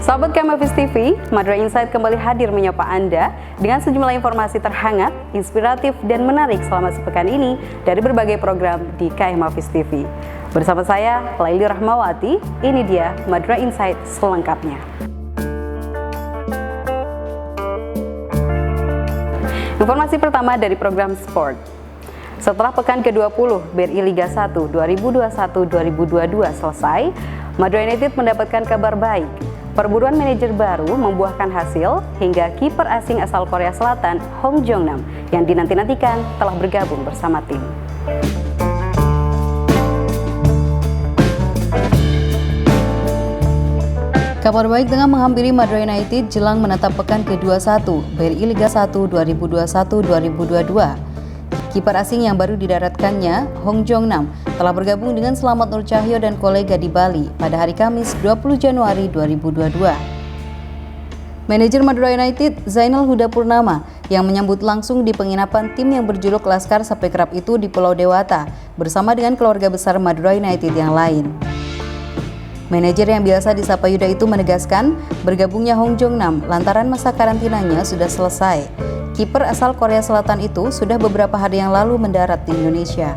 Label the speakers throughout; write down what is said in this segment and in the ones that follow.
Speaker 1: Sahabat KM TV, Madura Insight kembali hadir menyapa Anda dengan sejumlah informasi terhangat, inspiratif, dan menarik selama sepekan ini dari berbagai program di KM TV. Bersama saya, Laili Rahmawati, ini dia Madura Insight selengkapnya. Informasi pertama dari program sport. Setelah pekan ke-20 BRI Liga 1 2021-2022 selesai, Madura United mendapatkan kabar baik. Perburuan manajer baru membuahkan hasil hingga kiper asing asal Korea Selatan Hong Jong-nam yang dinanti-nantikan telah bergabung bersama tim. Kabar baik tengah menghampiri Madura United jelang menatap pekan ke-21 BRI Liga 1 2021-2022. Kiper asing yang baru didaratkannya, Hong Jong-nam, telah bergabung dengan Selamat Nur Cahyo dan kolega di Bali pada hari Kamis 20 Januari 2022. Manajer Madura United, Zainal Huda Purnama, yang menyambut langsung di penginapan tim yang berjuluk Laskar Sapekrap itu di Pulau Dewata, bersama dengan keluarga besar Madura United yang lain. Manajer yang biasa disapa Yuda itu menegaskan bergabungnya Hong Jong-nam lantaran masa karantinanya sudah selesai. Kiper asal Korea Selatan itu sudah beberapa hari yang lalu mendarat di Indonesia.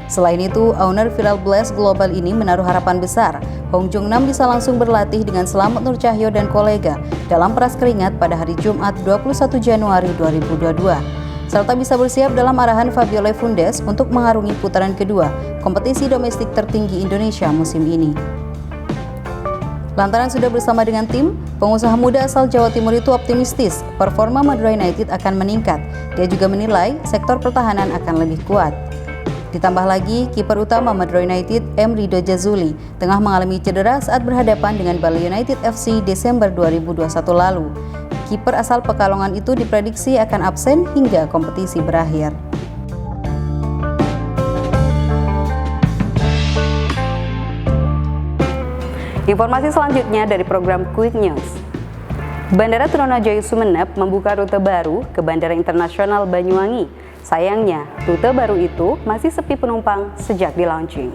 Speaker 1: Selain itu, owner Viral Blast Global ini menaruh harapan besar Hong Jong-nam bisa langsung berlatih dengan Selamat Nur Cahyo dan kolega dalam peras keringat pada hari Jumat 21 Januari 2022, serta bisa bersiap dalam arahan Fabio Lefundes untuk mengarungi putaran kedua kompetisi domestik tertinggi Indonesia musim ini. Lantaran sudah bersama dengan tim, pengusaha muda asal Jawa Timur itu optimistis performa Madura United akan meningkat. Dia juga menilai sektor pertahanan akan lebih kuat. Ditambah lagi, kiper utama Madura United, M. Rido Jazuli, tengah mengalami cedera saat berhadapan dengan Bali United FC Desember 2021 lalu. Kiper asal Pekalongan itu diprediksi akan absen hingga kompetisi berakhir. Informasi selanjutnya dari program Quick News. Bandara Trunojoyo Sumeneb membuka rute baru ke Bandara Internasional Banyuwangi. Sayangnya, rute baru itu masih sepi penumpang sejak di-launching.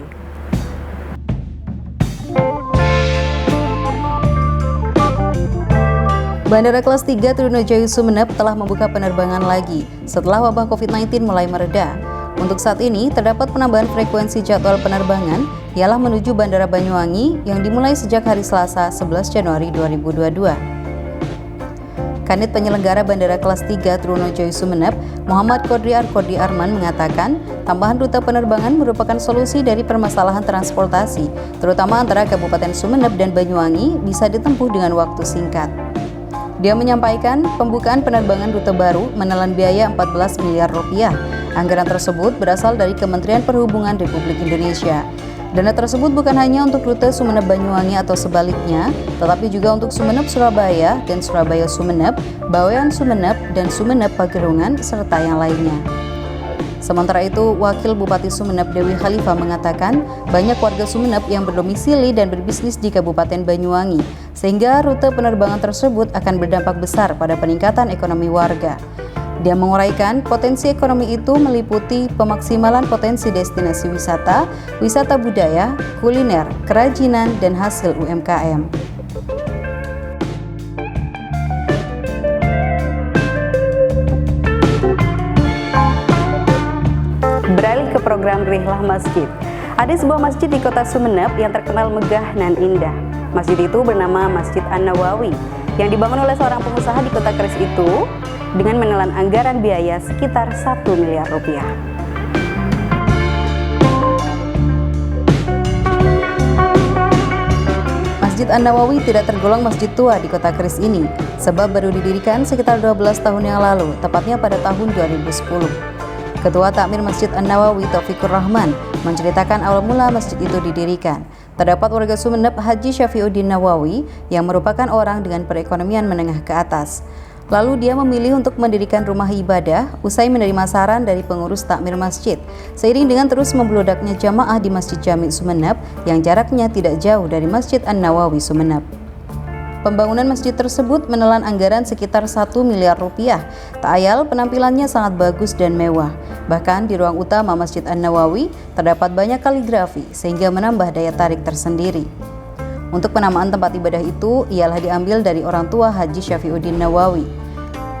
Speaker 1: Bandara kelas 3 Trunojoyo Sumeneb telah membuka penerbangan lagi setelah wabah COVID-19 mulai mereda. Untuk saat ini, terdapat penambahan frekuensi jadwal penerbangan ialah menuju Bandara Banyuwangi yang dimulai sejak hari Selasa 11 Januari 2022. Kanit penyelenggara Bandara kelas 3 Trunojoyo Sumeneb, Muhammad Kodri Arman mengatakan, tambahan rute penerbangan merupakan solusi dari permasalahan transportasi, terutama antara Kabupaten Sumeneb dan Banyuwangi bisa ditempuh dengan waktu singkat. Dia menyampaikan pembukaan penerbangan rute baru menelan biaya 14 miliar rupiah. Anggaran tersebut berasal dari Kementerian Perhubungan Republik Indonesia. Dana tersebut bukan hanya untuk rute Sumeneb-Banyuwangi atau sebaliknya, tetapi juga untuk Sumeneb-Surabaya dan Surabaya-Sumeneb, Bawean-Sumeneb, dan Sumeneb-Pagerungan, serta yang lainnya. Sementara itu, Wakil Bupati Sumeneb Dewi Khalifah mengatakan banyak warga Sumeneb yang berdomisili dan berbisnis di Kabupaten Banyuwangi, sehingga rute penerbangan tersebut akan berdampak besar pada peningkatan ekonomi warga. Dia menguraikan potensi ekonomi itu meliputi pemaksimalan potensi destinasi wisata, wisata budaya, kuliner, kerajinan, dan hasil UMKM. Beralih ke program Rihlah Masjid. Ada sebuah masjid di kota Sumeneb yang terkenal megah dan indah. Masjid itu bernama Masjid An-Nawawi yang dibangun oleh seorang pengusaha di kota keris itu dengan menelan anggaran biaya sekitar 1 miliar rupiah. Masjid An-Nawawi tidak tergolong masjid tua di kota keris ini, sebab baru didirikan sekitar 12 tahun yang lalu, tepatnya pada tahun 2010. Ketua Takmir Masjid An-Nawawi Taufikur Rahman menceritakan awal mula masjid itu didirikan. Terdapat warga Sumeneb Haji Syafiuddin Nawawi yang merupakan orang dengan perekonomian menengah ke atas. Lalu dia memilih untuk mendirikan rumah ibadah usai menerima saran dari pengurus takmir masjid, seiring dengan terus membludaknya jamaah di Masjid Jami Sumeneb yang jaraknya tidak jauh dari Masjid An-Nawawi Sumeneb. Pembangunan masjid tersebut menelan anggaran sekitar 1 miliar rupiah. Tak ayal penampilannya sangat bagus dan mewah. Bahkan di ruang utama Masjid An-Nawawi terdapat banyak kaligrafi sehingga menambah daya tarik tersendiri. Untuk penamaan tempat ibadah itu ialah diambil dari orang tua Haji Syafiuddin Nawawi.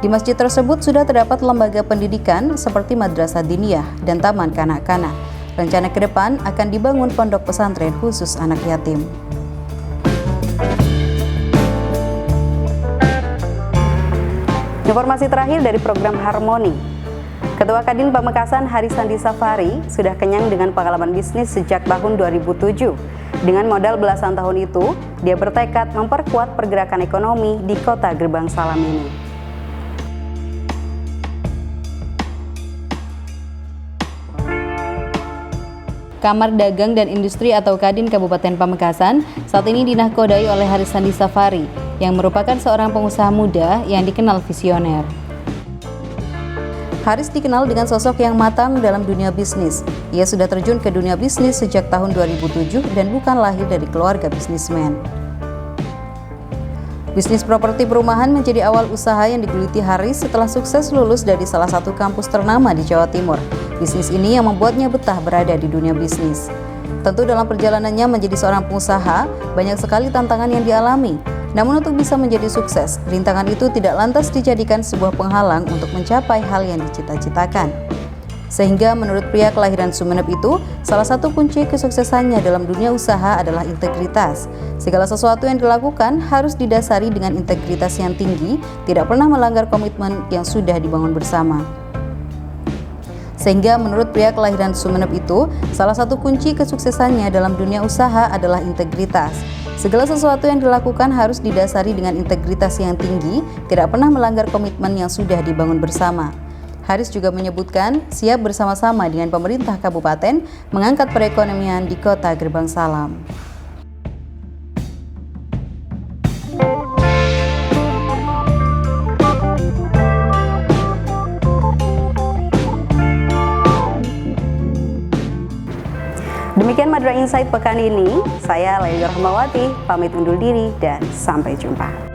Speaker 1: Di masjid tersebut sudah terdapat lembaga pendidikan seperti madrasah diniyah dan taman kanak-kanak. Rencana ke depan akan dibangun pondok pesantren khusus anak yatim. Informasi terakhir dari program Harmoni. Ketua Kadin Pamekasan Haris Sandi Safari sudah kenyang dengan pengalaman bisnis sejak tahun 2007. Dengan modal belasan tahun itu, dia bertekad memperkuat pergerakan ekonomi di kota Gerbang Salam ini. Kamar Dagang dan Industri atau Kadin Kabupaten Pamekasan saat ini dinahkodai oleh Haris Sandi Safari yang merupakan seorang pengusaha muda yang dikenal visioner. Haris dikenal dengan sosok yang matang dalam dunia bisnis. Ia sudah terjun ke dunia bisnis sejak tahun 2007 dan bukan lahir dari keluarga bisnismen. Bisnis properti perumahan menjadi awal usaha yang digeluti Haris setelah sukses lulus dari salah satu kampus ternama di Jawa Timur. Bisnis ini yang membuatnya betah berada di dunia bisnis. Tentu dalam perjalanannya menjadi seorang pengusaha, banyak sekali tantangan yang dialami. Namun untuk bisa menjadi sukses, rintangan itu tidak lantas dijadikan sebuah penghalang untuk mencapai hal yang dicita-citakan. Sehingga menurut pria kelahiran Sumeneb itu, salah satu kunci kesuksesannya dalam dunia usaha adalah integritas. Segala sesuatu yang dilakukan harus didasari dengan integritas yang tinggi, tidak pernah melanggar komitmen yang sudah dibangun bersama. Sehingga menurut pria kelahiran Sumeneb itu, salah satu kunci kesuksesannya dalam dunia usaha adalah integritas. Segala sesuatu yang dilakukan harus didasari dengan integritas yang tinggi, tidak pernah melanggar komitmen yang sudah dibangun bersama. Haris juga menyebutkan siap bersama-sama dengan pemerintah kabupaten mengangkat perekonomian di kota Gerbang Salam. Demikian Madura Insight pekan ini, saya Laila Rahmawati, pamit undur diri dan sampai jumpa.